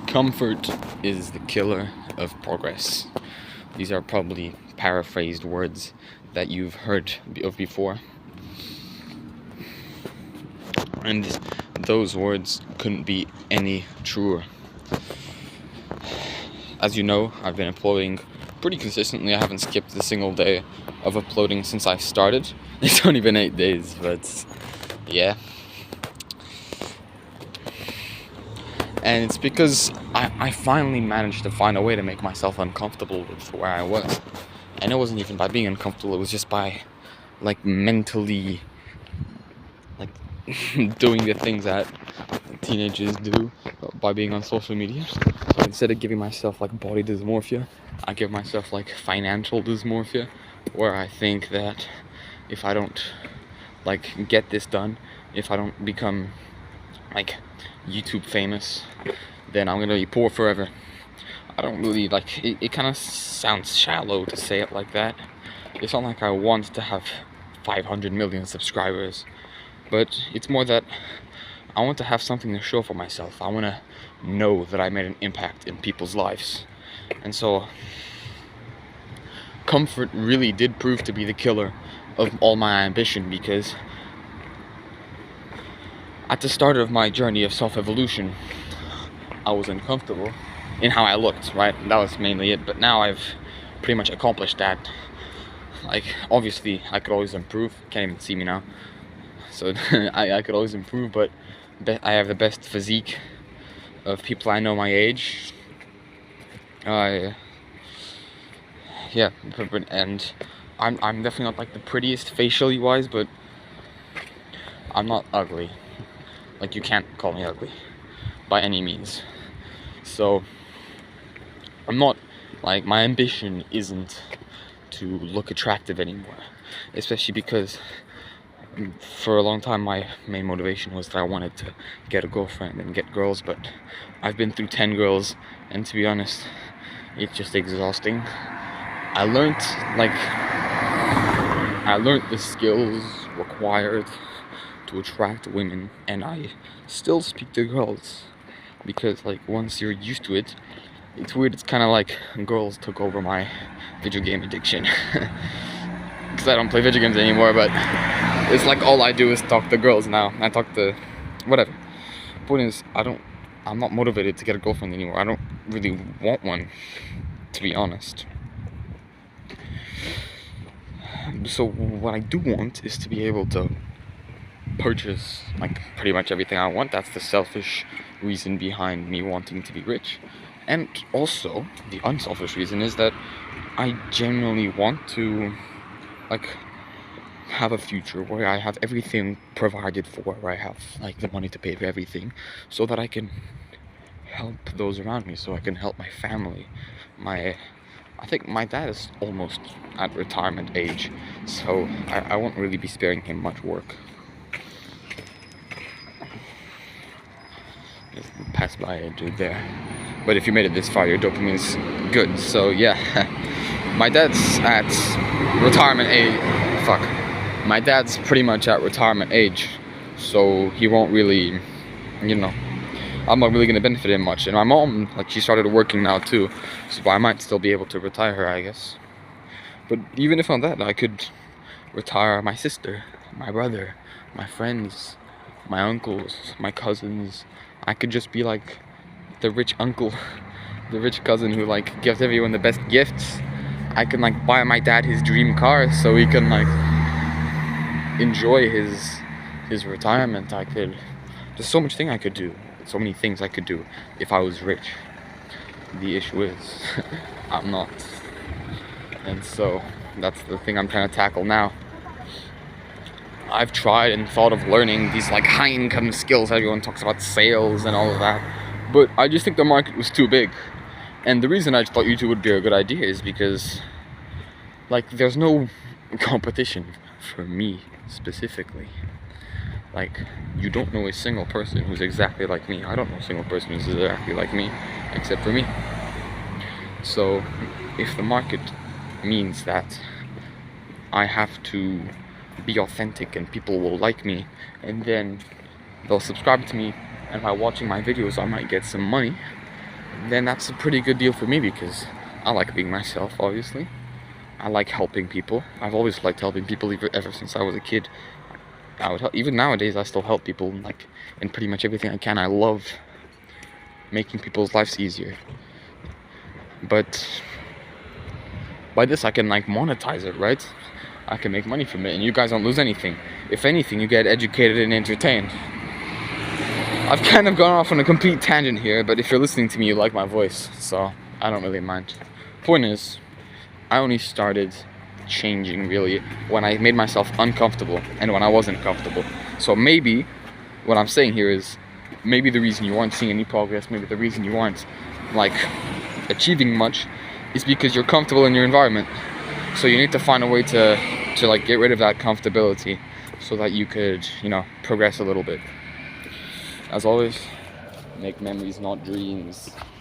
Comfort is the killer of progress. These are probably paraphrased words that you've heard of before. And those words couldn't be any truer. As you know, I've been uploading pretty consistently. I haven't skipped a single day of uploading since I started. It's only been 8 days, but yeah. And it's because I finally managed to find a way to make myself uncomfortable with where I was. And it wasn't even by being uncomfortable, it was just by, mentally, doing the things that teenagers do by being on social media. So instead of giving myself, body dysmorphia, I give myself, financial dysmorphia, where I think that if I don't, get this done, if I don't become, YouTube famous, then I'm gonna be poor forever. I don't really it kind of sounds shallow to say it like that. It's not like I want to have 500 million subscribers, but it's more that I want to have something to show for myself. I want to know that I made an impact in people's lives. And so comfort really did prove to be the killer of all my ambition, because at the start of my journey of self-evolution, I was uncomfortable in how I looked, right? That was mainly it. But now I've pretty much accomplished that. Obviously, I could always improve. Can't even see me now. So I could always improve, but I have the best physique of people I know my age. Yeah, and I'm definitely not the prettiest facially wise, but I'm not ugly. You can't call me ugly by any means. So I'm not my ambition isn't to look attractive anymore, especially because for a long time my main motivation was that I wanted to get a girlfriend and get girls, but I've been through 10 girls, and to be honest, it's just exhausting. I learned the skills required to attract women, and I still speak to girls, because once you're used to it, it's weird. It's kind of like girls took over my video game addiction. Because I don't play video games anymore, but it's all I do is talk to girls now. I talk to whatever. Point is, I'm not motivated to get a girlfriend anymore. I don't really want one, to be honest. So what I do want is to be able to purchase pretty much everything I want. That's the selfish reason behind me wanting to be rich. And also the unselfish reason is that I genuinely want to have a future where I have everything provided for, where I have the money to pay for everything, so that I can help those around me, so I can help my family. I think my dad is almost at retirement age, so I won't really be sparing him much work. Just pass by a dude there. But if you made it this far, your dopamine is good. So yeah, my dad's at retirement age. My dad's pretty much at retirement age, so he won't really, I'm not really gonna benefit him much. And my mom, she started working now too, so I might still be able to retire her, I guess. But even if on that, I could retire my sister, my brother, my friends, my uncles, my cousins. I could just be the rich uncle, the rich cousin who gives everyone the best gifts. I can buy my dad his dream car so he can enjoy his retirement. There's so much thing I could do. So many things I could do if I was rich. The issue is I'm not. And so that's the thing I'm trying to tackle now. I've tried and thought of learning these high income skills. Everyone talks about sales and all of that, but I just think the market was too big. And the reason I thought YouTube would be a good idea is because there's no competition for me specifically. You don't know a single person who's exactly like me. I don't know a single person who's exactly like me, except for me. So if the market means that I have to be authentic and people will like me, and then they'll subscribe to me, and by watching my videos I might get some money, then that's a pretty good deal for me, because I like being myself, obviously. I like helping people. I've always liked helping people ever since I was a kid. I would help, even nowadays I still help people, like, in pretty much everything I can. I love making people's lives easier. But by this I can, like, monetize it, right? I can make money from it, and you guys don't lose anything. If anything, you get educated and entertained. I've kind of gone off on a complete tangent here, but if you're listening to me, you like my voice, so I don't really mind. Point is, I only started changing really when I made myself uncomfortable and when I wasn't comfortable. So maybe what I'm saying here is, maybe the reason you aren't seeing any progress, maybe the reason you aren't, like, achieving much, is because you're comfortable in your environment. So you need to find a way to like get rid of that comfortability so that you could, progress a little bit. As always, make memories, not dreams.